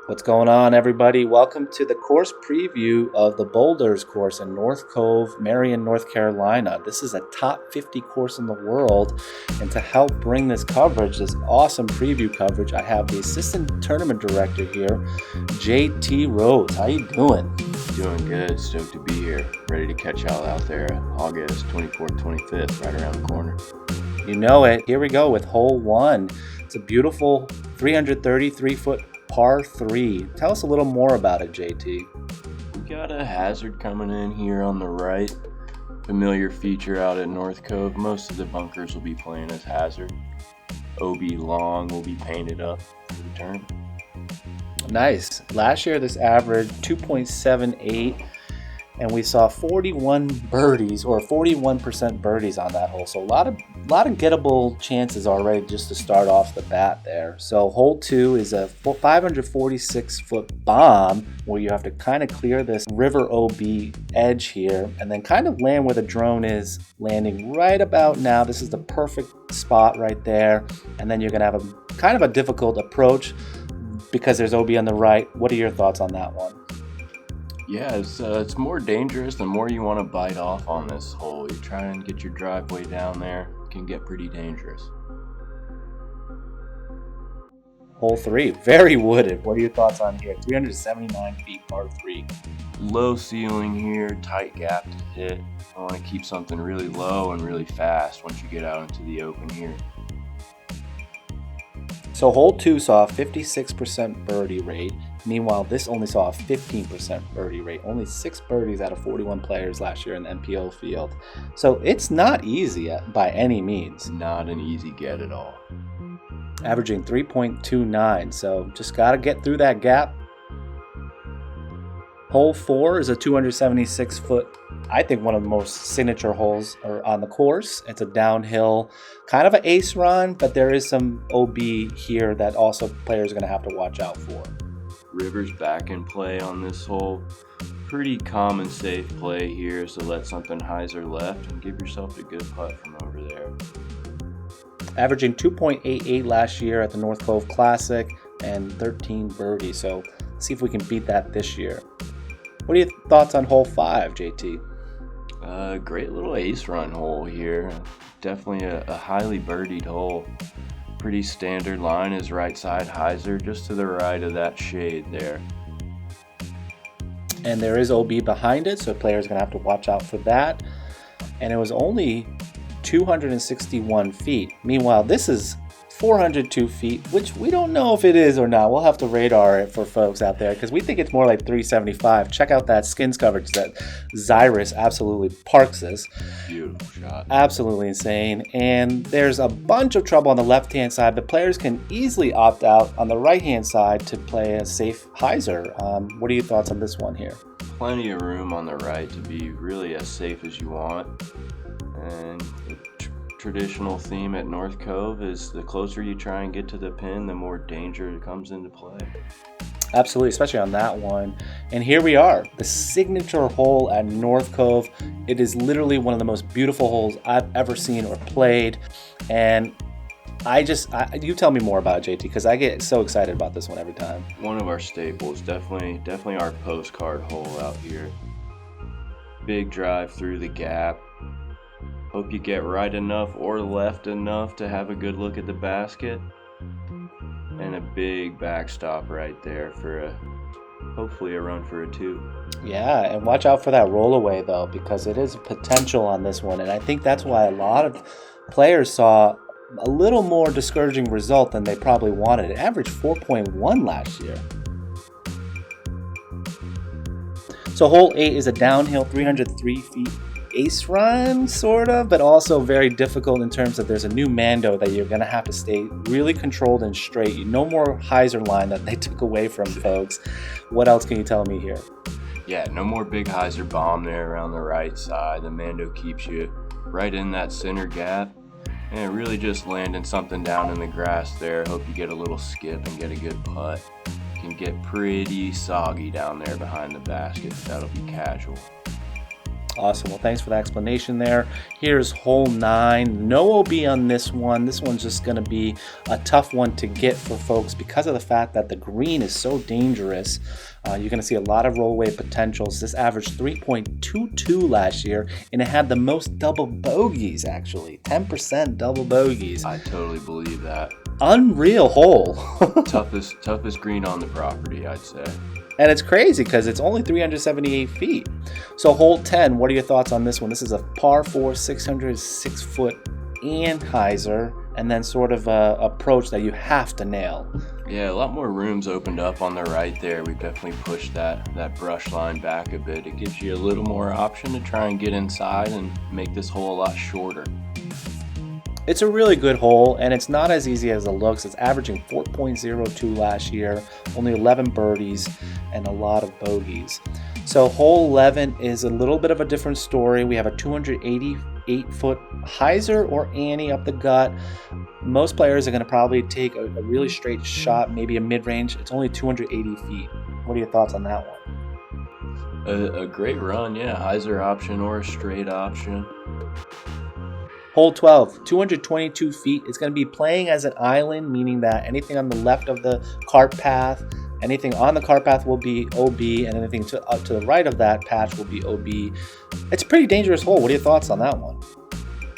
What's going on, everybody? Welcome to the course preview of the Boulders course in North Cove, Marion, North Carolina. This is a top 50 course in the world, and to help bring this coverage, this awesome preview coverage, I have the assistant tournament director here, JT Rose. How you doing? Doing good. Stoked to be here. Ready to catch y'all out there August 24th, 25th, right around the corner. You know it. Here we go with hole one. It's a beautiful 333-foot par 3. Tell us a little more about it, JT. We got a hazard coming in here on the right. Familiar feature out at North Cove. Most of the bunkers will be playing as hazard. OB long will be painted up for the tournament. Nice. Last year this averaged 2.78, and we saw 41 birdies, or 41% birdies on that hole. So a lot of gettable chances already just to start off the bat there. So hole 2 is a 546-foot bomb where you have to kind of clear this river OB edge here and then kind of land where the drone is landing right about now. This is the perfect spot right there. And then you're going to have a kind of a difficult approach because there's OB on the right. What are your thoughts on that one? Yeah, it's more dangerous the more you want to bite off on this hole. You try and get your driveway down there, it can get pretty dangerous. Hole 3, very wooded. What are your thoughts on here? 379 feet, par 3. Low ceiling here, tight gap to hit. I want to keep something really low and really fast once you get out into the open here. So hole 2 saw a 56% birdie rate. Meanwhile, this only saw a 15% birdie rate. Only 6 birdies out of 41 players last year in the MPO field. So it's not easy by any means. Not an easy get at all. Averaging 3.29, so just got to get through that gap. Hole 4 is a 276-foot, I think one of the most signature holes on the course. It's a downhill, kind of an ace run, but there is some OB here that also players are going to have to watch out for. River's back in play on this hole. Pretty common safe play here, so let something hyzer left and give yourself a good putt from over there. Averaging 2.88 last year at the North Cove Classic and 13 birdies, so see if we can beat that this year. What are your thoughts on hole 5, JT? Great little ace run hole here. Definitely a highly birdied hole. Pretty standard line is right side hyzer, just to the right of that shade there. And there is OB behind it, so players are going to have to watch out for that. And it was only 261 feet. Meanwhile, this is 402 feet, which we don't know if it is or not. We'll have to radar it for folks out there because we think it's more like 375. Check out that skins coverage that Zyrus absolutely parks this. Beautiful shot. Absolutely insane. And there's a bunch of trouble on the left-hand side, but players can easily opt out on the right-hand side to play a safe hyzer. What are your thoughts on this one here? Plenty of room on the right to be really as safe as you want. And the traditional theme at North Cove is the closer you try and get to the pin, the more danger comes into play. Absolutely, especially on that one. And here we are, the signature hole at North Cove. It is literally one of the most beautiful holes I've ever seen or played. And you tell me more about it, JT, because I get so excited about this one every time. One of our staples, definitely our postcard hole out here. Big drive through the gap. Hope you get right enough or left enough to have a good look at the basket. And a big backstop right there for hopefully a run for a 2. Yeah, and watch out for that rollaway though, because it is potential on this one. And I think that's why a lot of players saw a little more discouraging result than they probably wanted. It averaged 4.1 last year. So hole 8 is a downhill 303 feet ace run, sort of, but also very difficult in terms of there's a new Mando that you're going to have to stay really controlled and straight. No more hyzer line that they took away from folks. What else can you tell me here? Yeah, no more big hyzer bomb there around the right side. The Mando keeps you right in that center gap. And really just landing something down in the grass there. Hope you get a little skip and get a good putt. Can get pretty soggy down there behind the basket. That'll be casual. Awesome. Well, thanks for the explanation there. Here's hole 9. No OB on this one. This one's just going to be a tough one to get for folks because of the fact that the green is so dangerous. You're going to see a lot of rollaway potentials. This averaged 3.22 last year, and it had the most double bogeys, actually. 10% double bogeys. I totally believe that. Unreal hole. toughest green on the property, I'd say. And it's crazy because it's only 378 feet. So hole 10, what are your thoughts on this one? This is a par 4, 606 foot anhyzer, and then sort of a approach that you have to nail. Yeah, a lot more rooms opened up on the right there. We've definitely pushed that brush line back a bit. It gives you a little more option to try and get inside and make this hole a lot shorter. It's a really good hole, and it's not as easy as it looks. It's averaging 4.02 last year, only 11 birdies, and a lot of bogeys. So hole 11 is a little bit of a different story. We have a 288-foot hyzer or Annie up the gut. Most players are going to probably take a really straight shot, maybe a mid-range. It's only 280 feet. What are your thoughts on that one? A great run, yeah. Hyzer option or a straight option. Hole 12, 222 feet. It's going to be playing as an island, meaning that anything on the left of the cart path, anything on the cart path will be OB, and anything up to the right of that patch will be OB. It's a pretty dangerous hole. What are your thoughts on that one?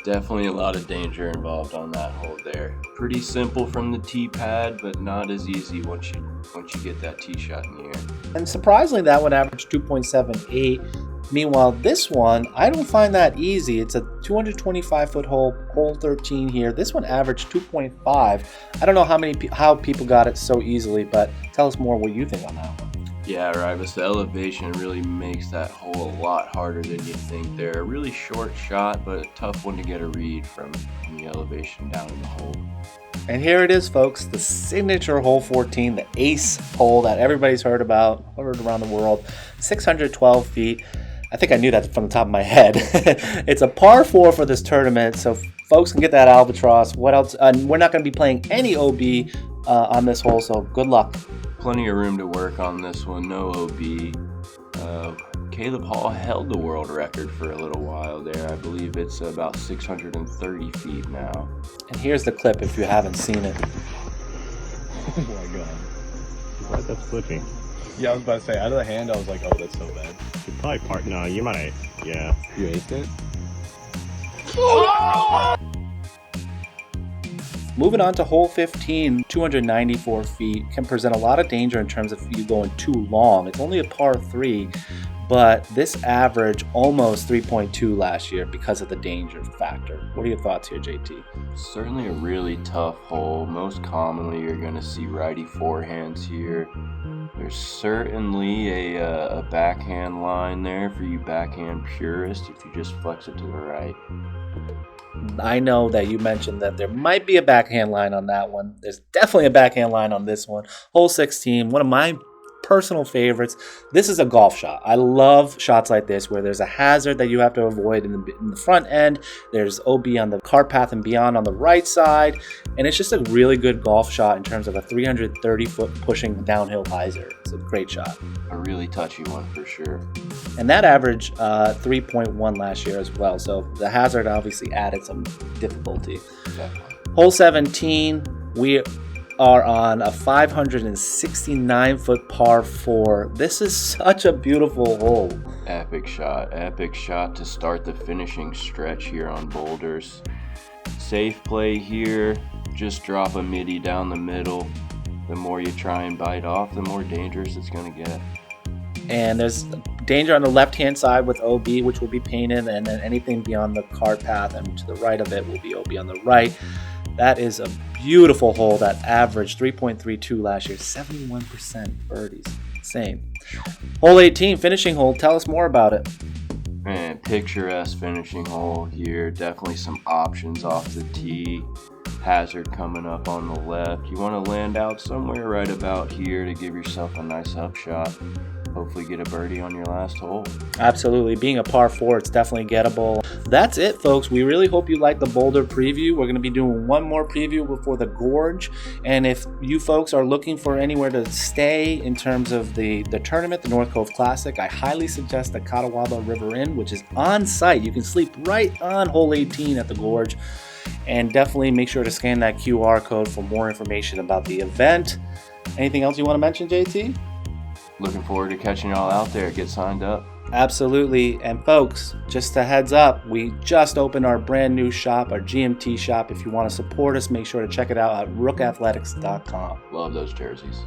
Definitely a lot of danger involved on that hole there. Pretty simple from the tee pad, but not as easy once you get that tee shot in the air. And surprisingly, that one averaged 2.78. Meanwhile, this one, I don't find that easy. It's a 225-foot hole, hole 13 here. This one averaged 2.5. I don't know how people got it so easily, but tell us more what you think on that one. Yeah, right. But the elevation really makes that hole a lot harder than you think. They're a really short shot, but a tough one to get a read from the elevation down in the hole. And here it is, folks, the signature hole 14, the ace hole that everybody's heard about, heard around the world, 612 feet. I think I knew that from the top of my head. It's a par 4 for this tournament, so folks can get that albatross. What else? We're not going to be playing any OB on this hole, so good luck. Plenty of room to work on this one, no OB. Caleb Hall held the world record for a little while there. I believe it's about 630 feet now. And here's the clip if you haven't seen it. Oh my god. Why that's flipping? Yeah, I was about to say, out of the hand, I was like, oh, that's so bad. You probably no, you might, yeah. You aced it? Moving on to hole 15, 294 feet, can present a lot of danger in terms of you going too long. It's only a par 3, but this averaged almost 3.2 last year because of the danger factor. What are your thoughts here, JT? Certainly a really tough hole. Most commonly, you're going to see righty forehands here. There's certainly a backhand line there for you backhand purists if you just flex it to the right. I know that you mentioned that there might be a backhand line on that one. There's definitely a backhand line on this one. Hole 16, one of my personal favorites. This is a golf shot. I love shots like this where there's a hazard that you have to avoid in the front end. There's OB on the cart path and beyond on the right side. And it's just a really good golf shot in terms of a 330-foot pushing downhill hyzer. It's a great shot. A really touchy one for sure. And that averaged 3.1 last year as well. So the hazard obviously added some difficulty. Definitely. Hole 17, we are on a 569-foot par 4. This is such a beautiful hole. Epic shot to start the finishing stretch here on boulders. Safe play here, just drop a midi down the middle. The more you try and bite off, the more dangerous it's going to get. And there's danger on the left-hand side with OB, which will be painted, and then anything beyond the cart path and to the right of it will be OB on the right. That is a beautiful hole that averaged 3.32 last year, 71% birdies. Insane. Hole 18, finishing hole. Tell us more about it. Man, picturesque finishing hole here. Definitely some options off the tee. Hazard coming up on the left. You want to land out somewhere right about here to give yourself a nice upshot. hopefully get a birdie on your last hole. Absolutely. Being a par 4, it's definitely gettable. That's it, folks. We really hope you liked the Boulder preview. We're going to be doing one more preview before the Gorge. And if you folks are looking for anywhere to stay in terms of the tournament, the North Cove Classic, I highly suggest the Catawba River Inn, which is on site. You can sleep right on hole 18 at the Gorge. And definitely make sure to scan that QR code for more information about the event. Anything else you want to mention, JT? Looking forward to catching y'all out there. Get signed up. Absolutely. And folks, just a heads up, we just opened our brand new shop, our GMT shop. If you want to support us, make sure to check it out at rookathletics.com. Love those jerseys.